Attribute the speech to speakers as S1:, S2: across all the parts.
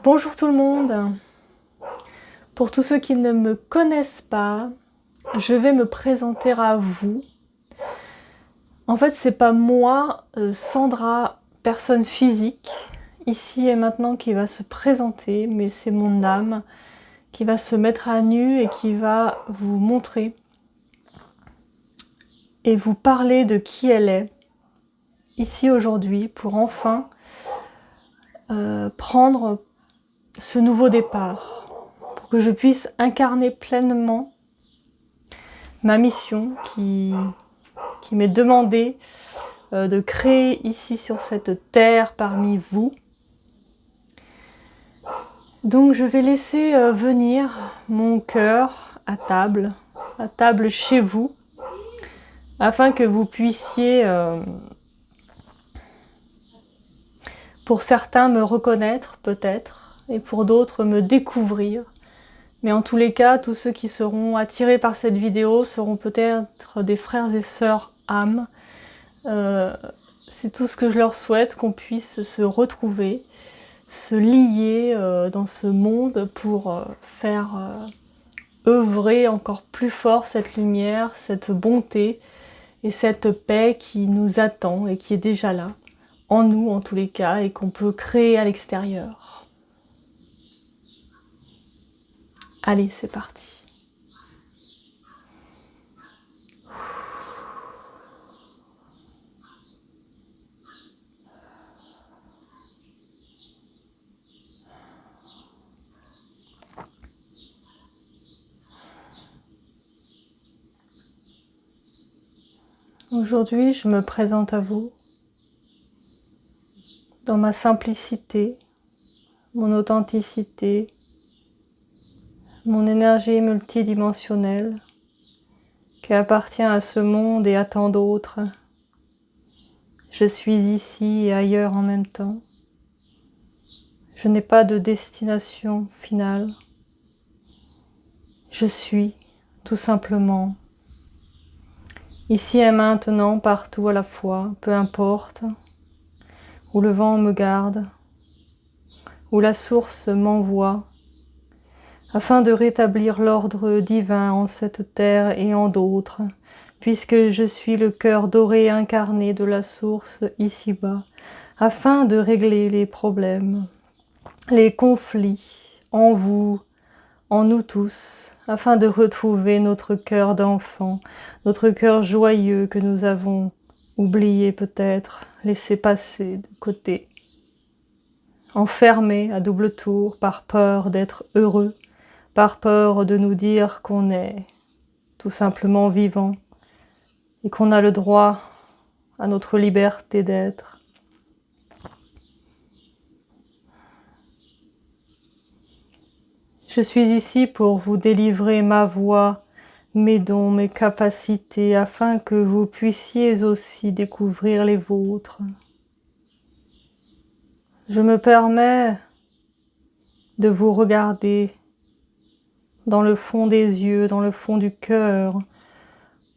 S1: Bonjour tout le monde. Pour tous ceux qui ne me connaissent pas, je vais me présenter à vous. En fait, c'est pas moi, Sandra, personne physique, ici et maintenant qui va se présenter, mais c'est mon âme qui va se mettre à nu et qui va vous montrer et vous parler de qui elle est, ici aujourd'hui, pour enfin prendre ce nouveau départ, pour que je puisse incarner pleinement ma mission qui m'est demandée de créer ici sur cette terre parmi vous. Donc je vais laisser venir mon cœur à table chez vous, afin que vous puissiez, pour certains, me reconnaître peut-être, et pour d'autres me découvrir. Mais en tous les cas, tous ceux qui seront attirés par cette vidéo seront peut-être des frères et sœurs âmes. C'est tout ce que je leur souhaite, qu'on puisse se retrouver, se lier dans ce monde pour faire œuvrer encore plus fort cette lumière, cette bonté et cette paix qui nous attend et qui est déjà là, en nous en tous les cas, et qu'on peut créer à l'extérieur. Allez, c'est parti. Aujourd'hui, je me présente à vous dans ma simplicité, mon authenticité, mon énergie multidimensionnelle qui appartient à ce monde et à tant d'autres. Je suis ici et ailleurs en même temps. Je n'ai pas de destination finale. Je suis tout simplement ici et maintenant, partout à la fois, peu importe, où le vent me garde, où la source m'envoie, afin de rétablir l'ordre divin en cette terre et en d'autres, puisque je suis le cœur doré incarné de la source ici-bas, afin de régler les problèmes, les conflits en vous, en nous tous, afin de retrouver notre cœur d'enfant, notre cœur joyeux que nous avons oublié peut-être, laissé passer de côté, enfermé à double tour par peur d'être heureux, par peur de nous dire qu'on est tout simplement vivant et qu'on a le droit à notre liberté d'être. Je suis ici pour vous délivrer ma voix, mes dons, mes capacités, afin que vous puissiez aussi découvrir les vôtres. Je me permets de vous regarder dans le fond des yeux, dans le fond du cœur,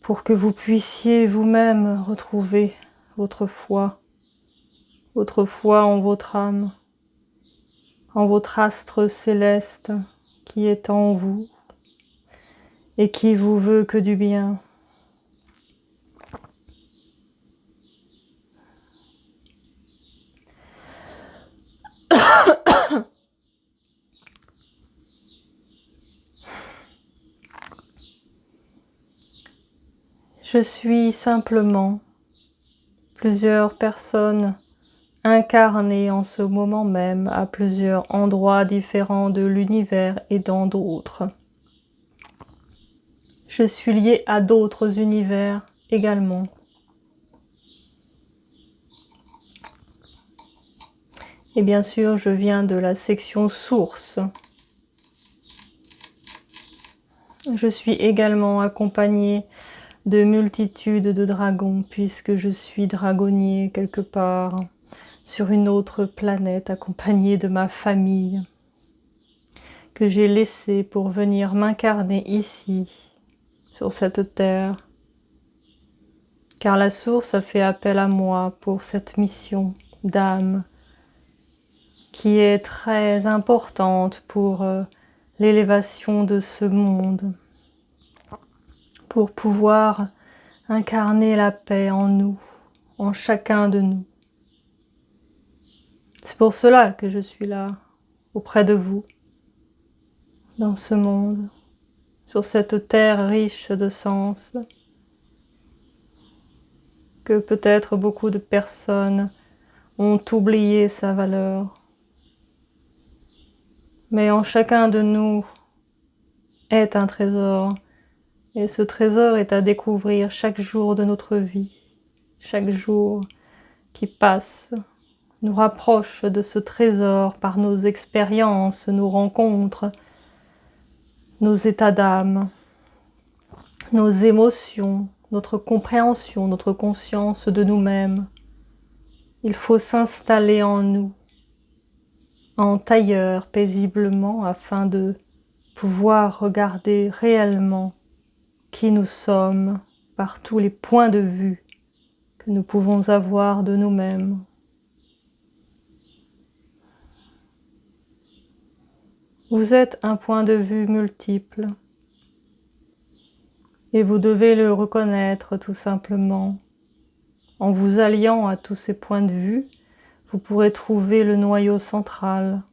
S1: pour que vous puissiez vous-même retrouver votre foi en votre âme, en votre astre céleste qui est en vous et qui vous veut que du bien. Je suis simplement plusieurs personnes incarnées en ce moment même à plusieurs endroits différents de l'univers et dans d'autres. Je suis liée à d'autres univers également. Et bien sûr, je viens de la section source. Je suis également accompagnée de multitudes de dragons, puisque je suis dragonnier quelque part, sur une autre planète, accompagnée de ma famille, que j'ai laissée pour venir m'incarner ici, sur cette terre, car la source a fait appel à moi pour cette mission d'âme, qui est très importante pour l'élévation de ce monde, pour pouvoir incarner la paix en nous, en chacun de nous. C'est pour cela que je suis là, auprès de vous, dans ce monde, sur cette terre riche de sens, que peut-être beaucoup de personnes ont oublié sa valeur. Mais en chacun de nous est un trésor, et ce trésor est à découvrir chaque jour de notre vie. Chaque jour qui passe nous rapproche de ce trésor par nos expériences, nos rencontres, nos états d'âme, nos émotions, notre compréhension, notre conscience de nous-mêmes. Il faut s'installer en nous, en tailleur paisiblement, afin de pouvoir regarder réellement qui nous sommes par tous les points de vue que nous pouvons avoir de nous-mêmes. Vous êtes un point de vue multiple et vous devez le reconnaître tout simplement. En vous alliant à tous ces points de vue, vous pourrez trouver le noyau central,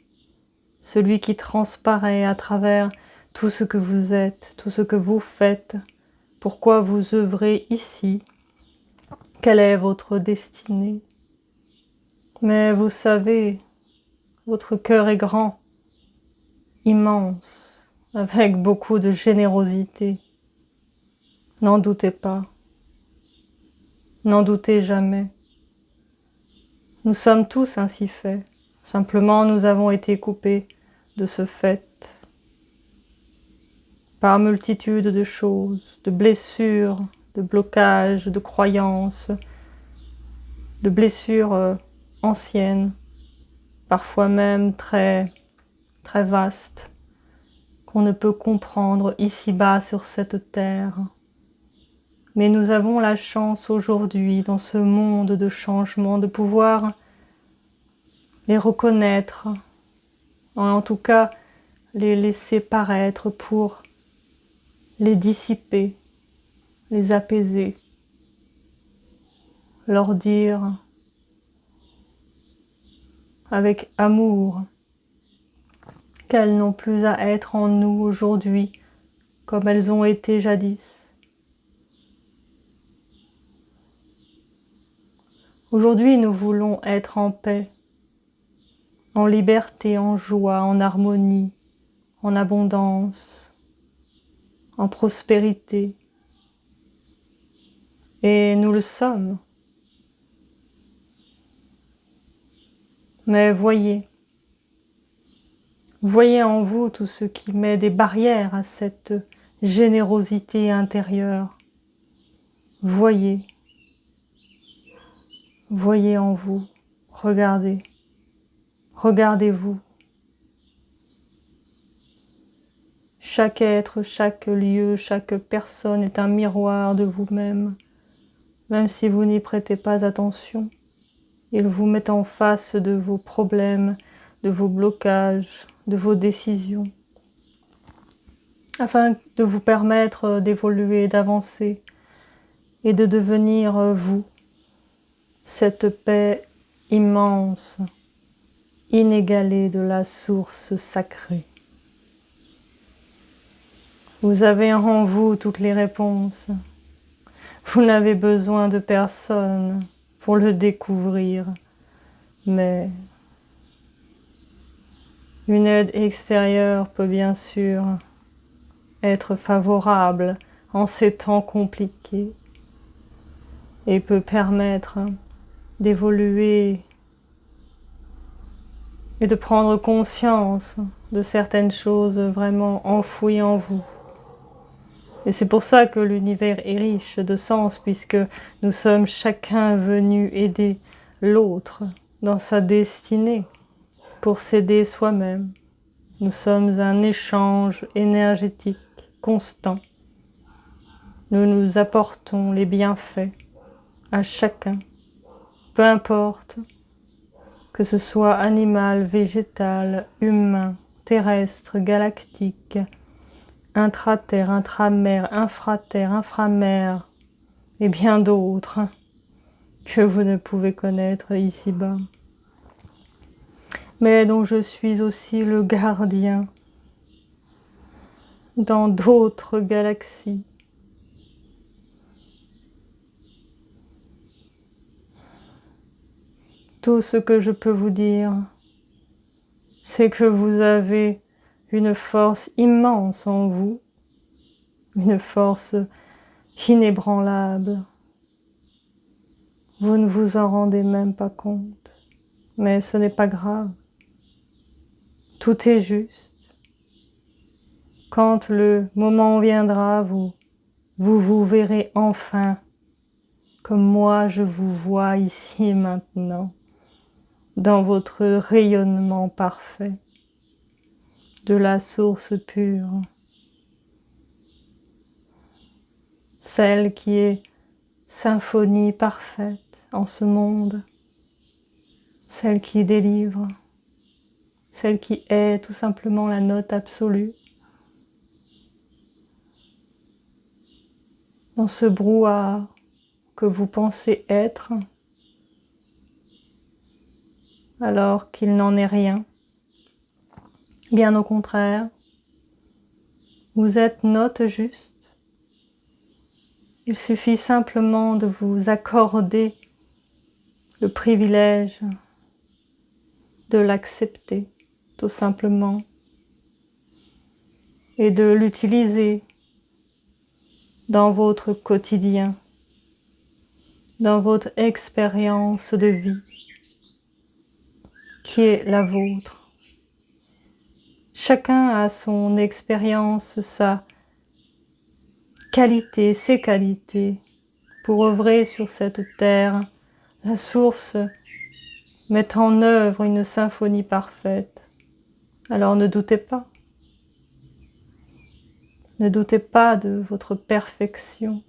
S1: celui qui transparaît à travers tout ce que vous êtes, tout ce que vous faites, pourquoi vous œuvrez ici, quelle est votre destinée. Mais vous savez, votre cœur est grand, immense, avec beaucoup de générosité. N'en doutez pas, n'en doutez jamais. Nous sommes tous ainsi faits, simplement nous avons été coupés de ce fait par multitude de choses, de blessures, de blocages, de croyances, de blessures anciennes, parfois même très vastes, qu'on ne peut comprendre ici-bas sur cette terre. Mais nous avons la chance aujourd'hui, dans ce monde de changement, de pouvoir les reconnaître, en tout cas les laisser paraître pour les dissiper, les apaiser, leur dire avec amour qu'elles n'ont plus à être en nous aujourd'hui comme elles ont été jadis. Aujourd'hui, nous voulons être en paix, en liberté, en joie, en harmonie, en abondance, en prospérité. Et nous le sommes. Mais voyez en vous tout ce qui met des barrières à cette générosité intérieure. Voyez en vous, regardez-vous. Chaque être, chaque lieu, chaque personne est un miroir de vous-même, même si vous n'y prêtez pas attention. Il vous met en face de vos problèmes, de vos blocages, de vos décisions, afin de vous permettre d'évoluer, d'avancer et de devenir vous, cette paix immense, inégalée de la source sacrée. Vous avez en vous toutes les réponses. Vous n'avez besoin de personne pour le découvrir, mais une aide extérieure peut bien sûr être favorable en ces temps compliqués et peut permettre d'évoluer et de prendre conscience de certaines choses vraiment enfouies en vous. Et c'est pour ça que l'univers est riche de sens, puisque nous sommes chacun venus aider l'autre dans sa destinée pour s'aider soi-même. Nous sommes un échange énergétique constant. Nous nous apportons les bienfaits à chacun, peu importe que ce soit animal, végétal, humain, terrestre, galactique, intraterre, intramer, infraterre, inframer, et bien d'autres que vous ne pouvez connaître ici-bas, mais dont je suis aussi le gardien dans d'autres galaxies. Tout ce que je peux vous dire, c'est que vous avez une force immense en vous, une force inébranlable. Vous ne vous en rendez même pas compte, mais ce n'est pas grave. Tout est juste. Quand le moment viendra, vous verrez enfin, comme moi je vous vois ici et maintenant, dans votre rayonnement parfait, de la source pure, celle qui est symphonie parfaite en ce monde, celle qui délivre, celle qui est tout simplement la note absolue. Dans ce brouhaha que vous pensez être, alors qu'il n'en est rien. Bien au contraire, vous êtes note juste. Il suffit simplement de vous accorder le privilège de l'accepter, tout simplement, et de l'utiliser dans votre quotidien, dans votre expérience de vie, qui est la vôtre. Chacun a son expérience, sa qualité, ses qualités, pour œuvrer sur cette terre. La source met en œuvre une symphonie parfaite. Alors ne doutez pas. Ne doutez pas de votre perfection.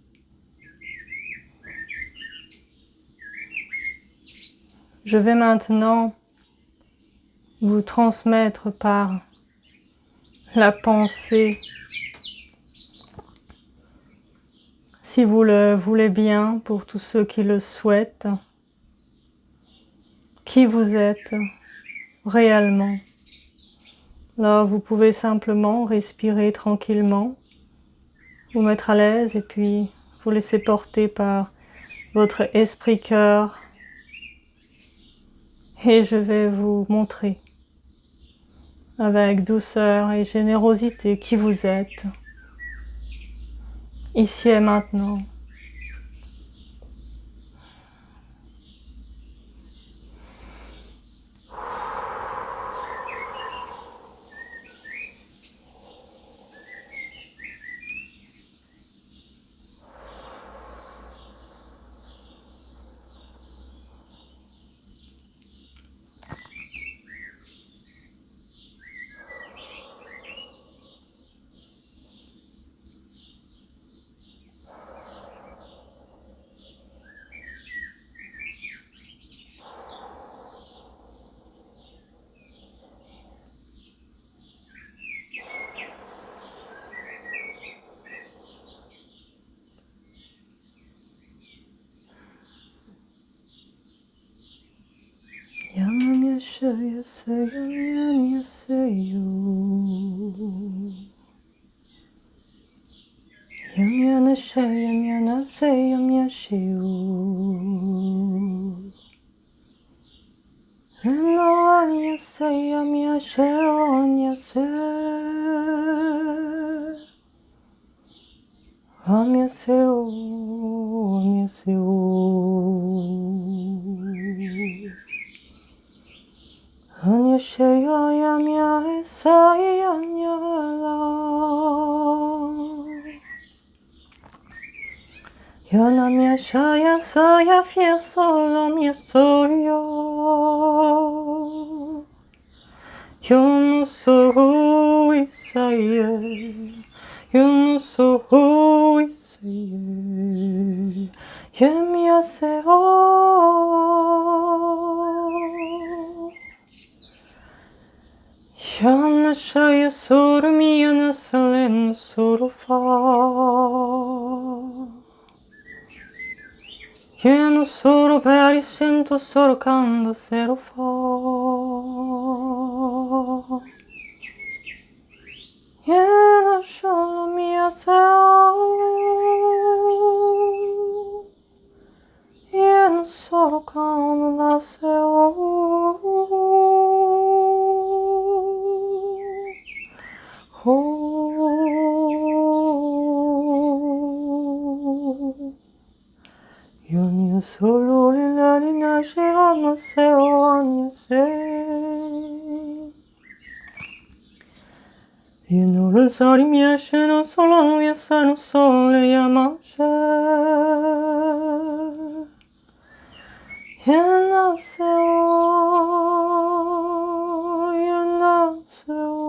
S1: Je vais maintenant vous transmettre par la pensée, si vous le voulez bien, pour tous ceux qui le souhaitent, qui vous êtes réellement. Alors vous pouvez simplement respirer tranquillement, vous mettre à l'aise et puis vous laisser porter par votre esprit-cœur. Et je vais vous montrer avec douceur et générosité qui vous êtes, ici et maintenant. Yonamya shaya saya fia solomya soyo. Yono so isaye. Yono so isaye. Yemya seo. Yana shaya sormi yana salen sorofa. Yana soro pari sento soro kanda serofa. Yana sholo mia seo. Yana soro kanda seo. Yonya solo le la nasce ama se ogni se. Io non lo so di mia scena solo mia sano sole yamashe. Yana se o, yana se o.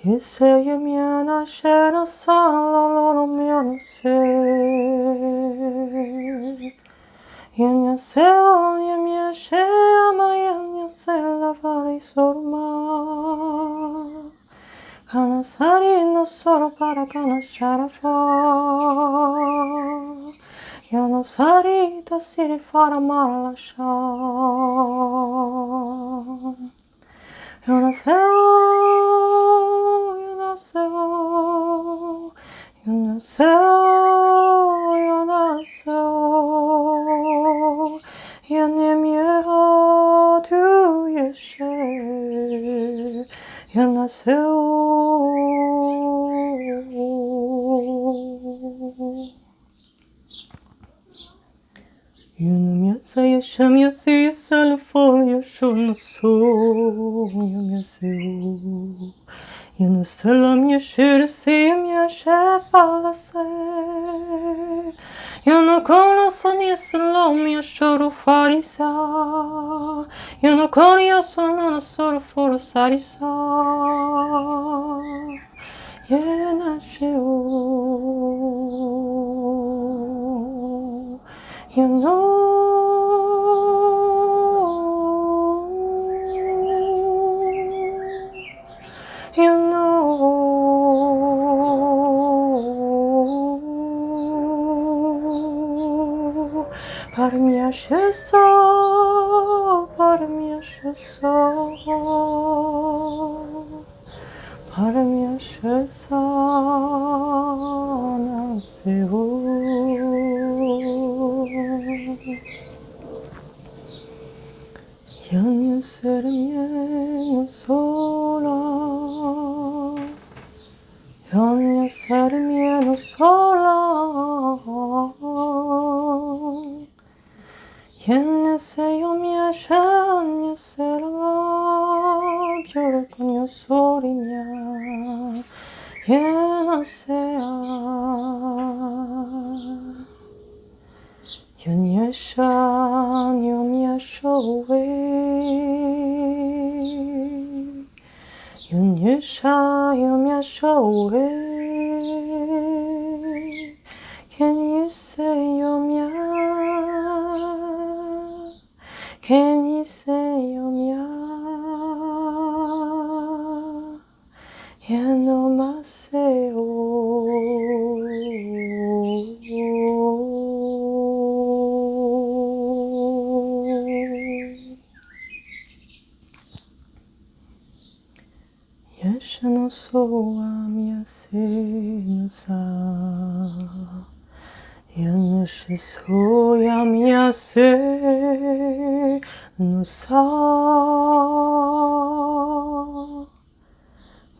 S1: Yeseye miana shena sala lolo miana se. Yenya se o yemia she ama yenya se la vare sorma. Kana sari no soro para kana sharafa. Yano sari ta siri fara malasha. Yonaseo, Yonaseo, Yonaseo, Yonaseo, Yanemieha tu yeshe, Yonaseo. Yunamyasa yashamyasa yasalafo yashonaso yamyaseo. Yunasalam yashirasim yashafalase. Yunakonasan yasalom yashoro farisa. Yunakoni yasanana soro foro sarisa. Yenasheo. You know, you know, parmia sheso, parmia sheso, parmia shesa naseo. Yanya sermieno sola, Yanya sermieno sola, Yanya se yo mia shanya selama, Piore con io sori mia, Yanya sea. Yunyashan yumyashowe Yunyasha yumyashowe Can you say yumya? Can you say yumya? Yanomaseo. Yashano soa miyase no sa. Yanashe soya miyase no sa.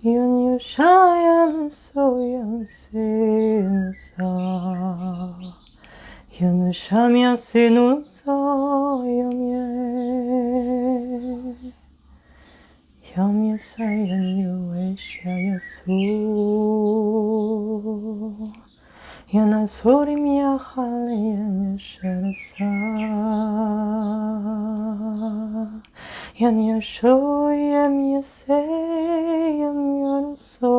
S1: Yunyushayam soyam se no sa. Yanushamyase no sa yamye. Yamyasayam yueshayasu. Yana sorim ya halen yaşarsa Yan yaşayam yaseyam yarso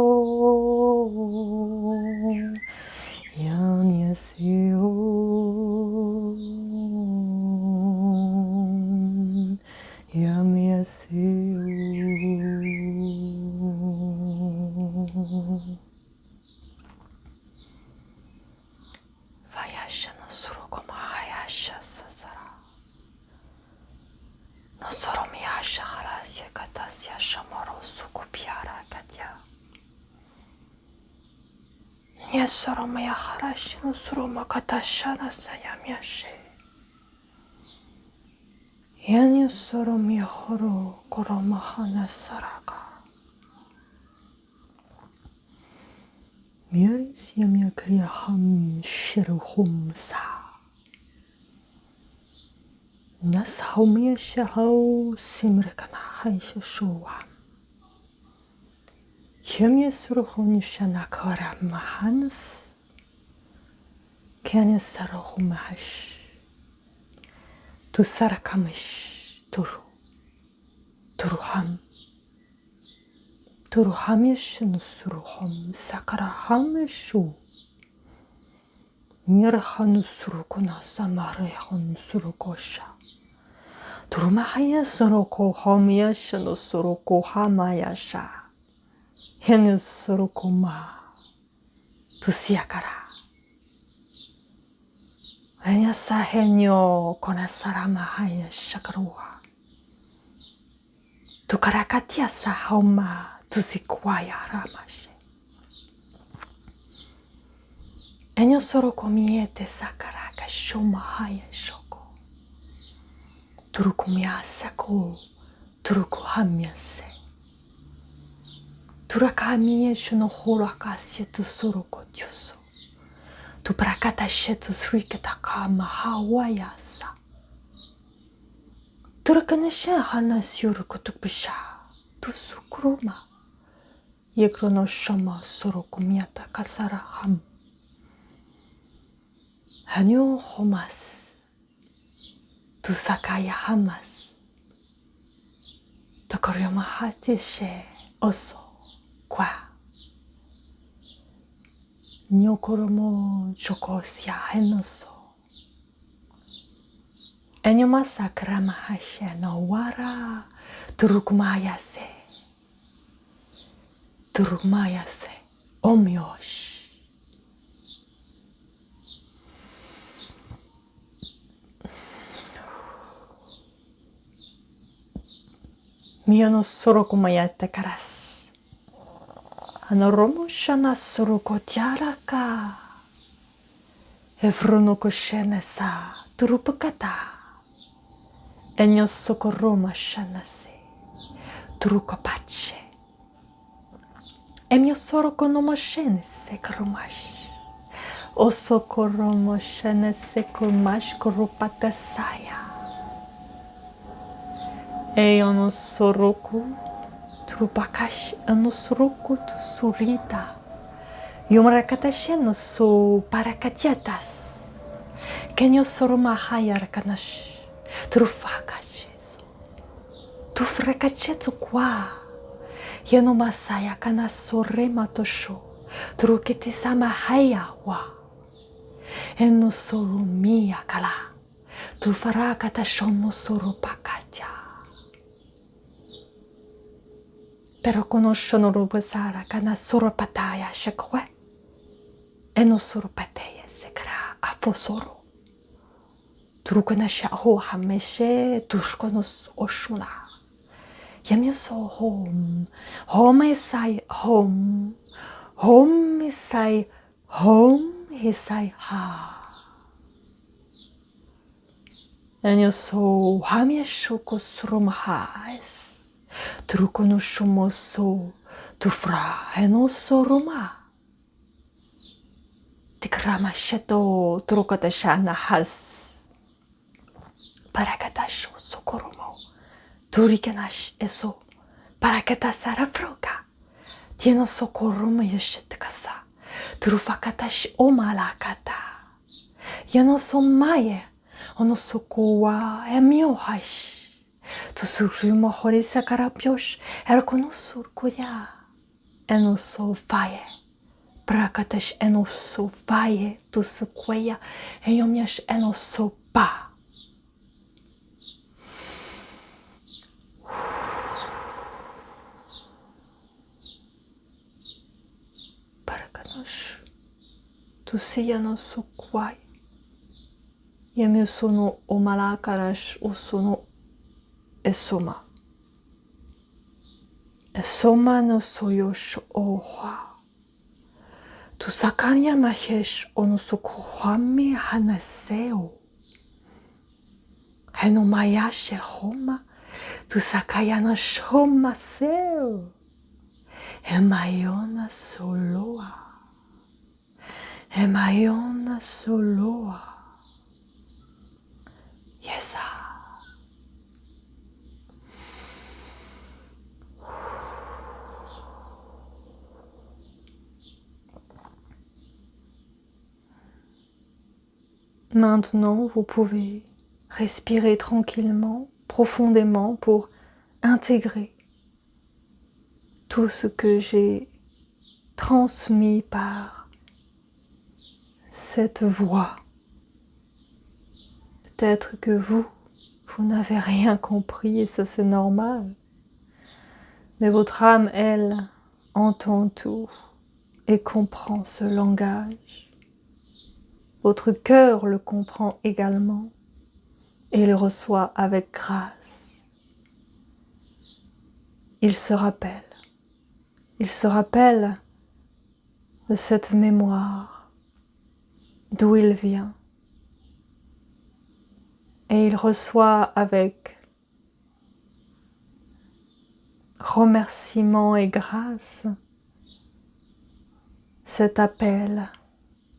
S1: Yan yasiyom Yam yasiyom Vayasha nasuru mahayasha sazara Nasoromiyasha halasya katasya shamaro sukupyara katya Nyesoromaya harashi nusuroma katashana sayamyashe Yanyesoromya horo koromahana saraka Miyaris yamya kriyaham shiruhum sa Nashaumya shahau simrikana haisha shuwa Yamya suruhun shanakara mahanas Kanya saruhu mahash Tu sarakamish turuham Turuhamish nusuruhum sakarahamishu Mirahanu surukuna samarehun surukosha Turumahaya suruko homiyash nusuruko hamayasha Henu surukuma tusiakara Enya sahenyo konasarama haya shakaruha Tukarakatia sahoma tusikwaya ramashe Enyo sorokomiete sakaraka shoma haya shoko Turukumya saku turukuhamyase Turakamiye shuno horakasye tu soroko tyoso Tu prakata shetu srikataka mahawayasa Turakaneshe hanasyur kutukbisha Tu sukruma Yekrono shama sorokumyata kasaraham Hanyo homas Tu sakaya hamas Tokoryama hatishe oso kwa Nyokoromo chokosya henoso Enyoma sakrama hashe no wara Turukmayase omyosh Miyano sorokumayate karas Anoromo shana suruko tiaraka Efronoko shenesa turupakata Enyo sokoroma shanase Turukapache Emyo soroko no moshenese kromash Osokoromo shenese kromash korupata saya Eyono soroku Trupakash anusuruku surita Yumrakatasheno su parakatiatas Kenyo soroma hayarkanash Trufakasheso Tufrakachetsu kwa Yeno masaya kana sorema tosho Trukiti sama haya wa Eno sorumia kala Tufarakatashon no sorupakatya Pero conoscono rubasara kana soropataya shakwe Eno soropateya sekra afosoro Turukana shaho hameshe tushkonos oshuna Yamyoso home esai home esai ha Enyoso hamyeshoko surumahais Trucono shumoso tufra enoso roma Tikrama sheto trukatashana has Parakatasho sokoromo Turikanash eso Parakatasara froka Tieno sokoromo yeshitkasa Turufakatash omalakata. Yanosomaye. Onosokowa emiohash. Tusurimo horisakarapyosh. Erkonusurkoya. Enosofaye. Prakatash enosofaye. Tusukwaya. Eyomyash enosopa. Parakanosh. Tusiyano sukwai. Yami sono omalakarash osono esoma. Esoma no soyosh oha. Tusakanya mahesh onosukuhami hanaseo. Henomayashe homa. Tusakayana shoma seo. Emayona soloa. Emayona soloa. Yesa. Maintenant, vous pouvez respirer tranquillement, profondément pour intégrer tout ce que j'ai transmis par cette voix. Peut-être que vous n'avez rien compris et ça c'est normal. Mais votre âme, elle, entend tout et comprend ce langage. Votre cœur le comprend également et le reçoit avec grâce. Il se rappelle de cette mémoire, d'où il vient. Et il reçoit avec remerciement et grâce cet appel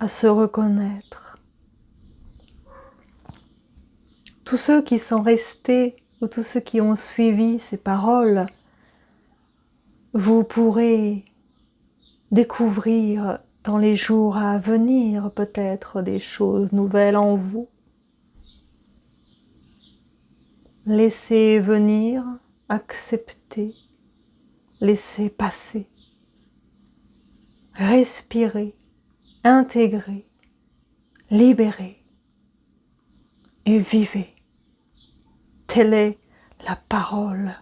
S1: à se reconnaître. Tous ceux qui sont restés ou tous ceux qui ont suivi ces paroles, vous pourrez découvrir dans les jours à venir peut-être des choses nouvelles en vous. Laissez venir, accepter, laissez passer, respirer, intégrer, libérer et vivez. Telle est la parole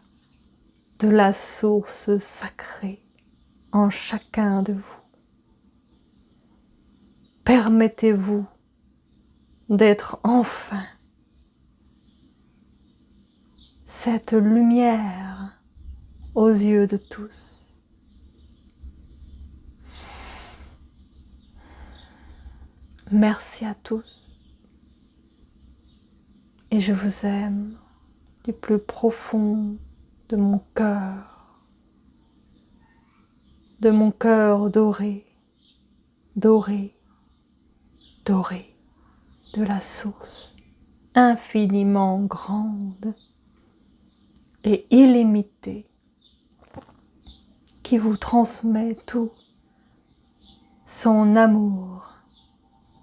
S1: de la source sacrée en chacun de vous. Permettez-vous d'être enfin cette lumière aux yeux de tous. Merci à tous et je vous aime du plus profond de mon cœur doré, doré, doré de la source infiniment grande et illimitée qui vous transmet tout son amour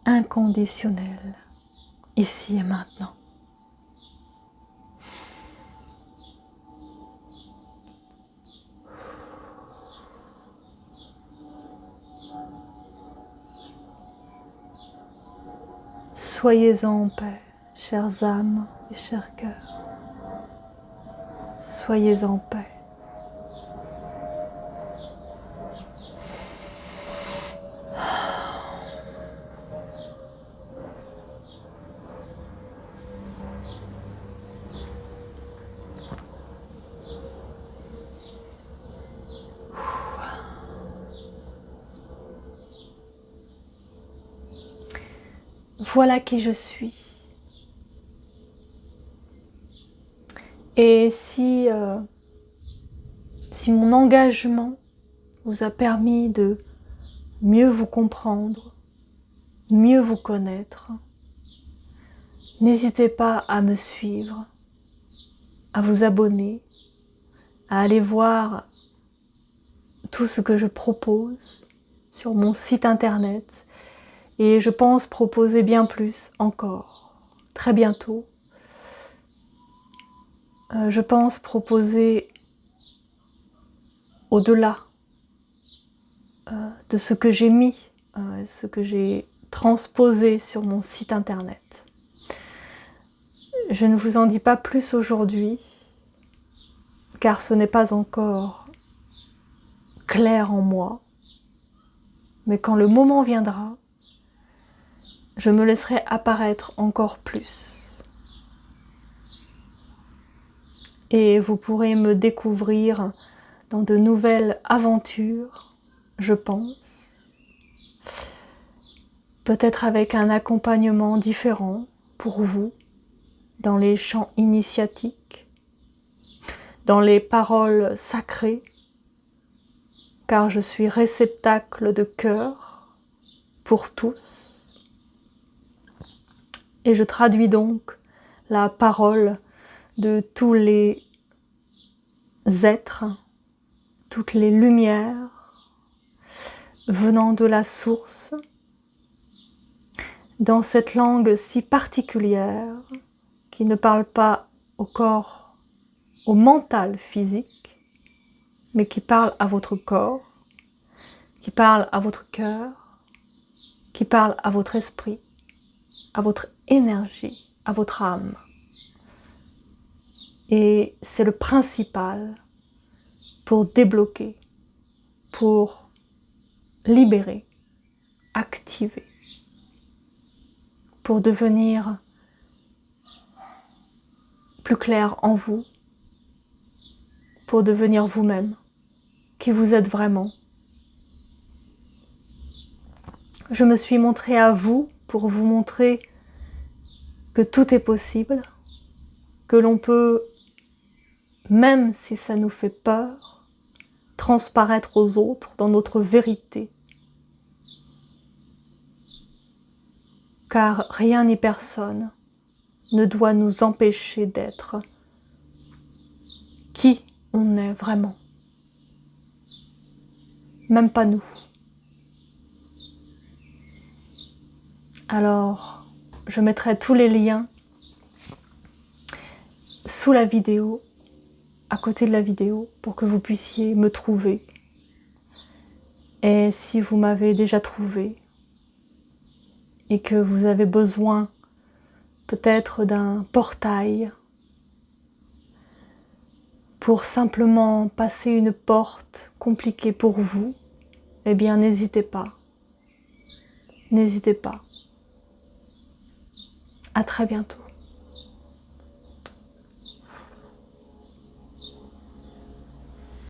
S1: inconditionnel ici et maintenant. Soyez en paix, chères âmes et chers cœurs. Soyez en paix. Voilà qui je suis. Et si mon engagement vous a permis de mieux vous comprendre, mieux vous connaître, n'hésitez pas à me suivre, à vous abonner, à aller voir tout ce que je propose sur mon site internet et je pense proposer bien plus encore, très bientôt. Je pense proposer au-delà de ce que j'ai mis, ce que j'ai transposé sur mon site internet. Je ne vous en dis pas plus aujourd'hui, car ce n'est pas encore clair en moi, mais quand le moment viendra, je me laisserai apparaître encore plus. Et vous pourrez me découvrir dans de nouvelles aventures, je pense. Peut-être avec un accompagnement différent pour vous, dans les chants initiatiques, dans les paroles sacrées, car je suis réceptacle de cœur pour tous. Et je traduis donc la parole de tous les êtres, toutes les lumières venant de la source, dans cette langue si particulière qui ne parle pas au corps, au mental physique, mais qui parle à votre corps, qui parle à votre cœur, qui parle à votre esprit, à votre énergie, à votre âme. Et c'est le principal pour débloquer, pour libérer, activer, pour devenir plus clair en vous, pour devenir vous-même, qui vous êtes vraiment. Je me suis montrée à vous pour vous montrer que tout est possible, que l'on peut, même si ça nous fait peur, transparaître aux autres dans notre vérité. Car rien ni personne ne doit nous empêcher d'être qui on est vraiment. Même pas nous. Alors, je mettrai tous les liens sous la vidéo, à côté de la vidéo, pour que vous puissiez me trouver. Et si vous m'avez déjà trouvé et que vous avez besoin peut-être d'un portail pour simplement passer une porte compliquée pour vous, eh bien n'hésitez pas. N'hésitez pas. À très bientôt.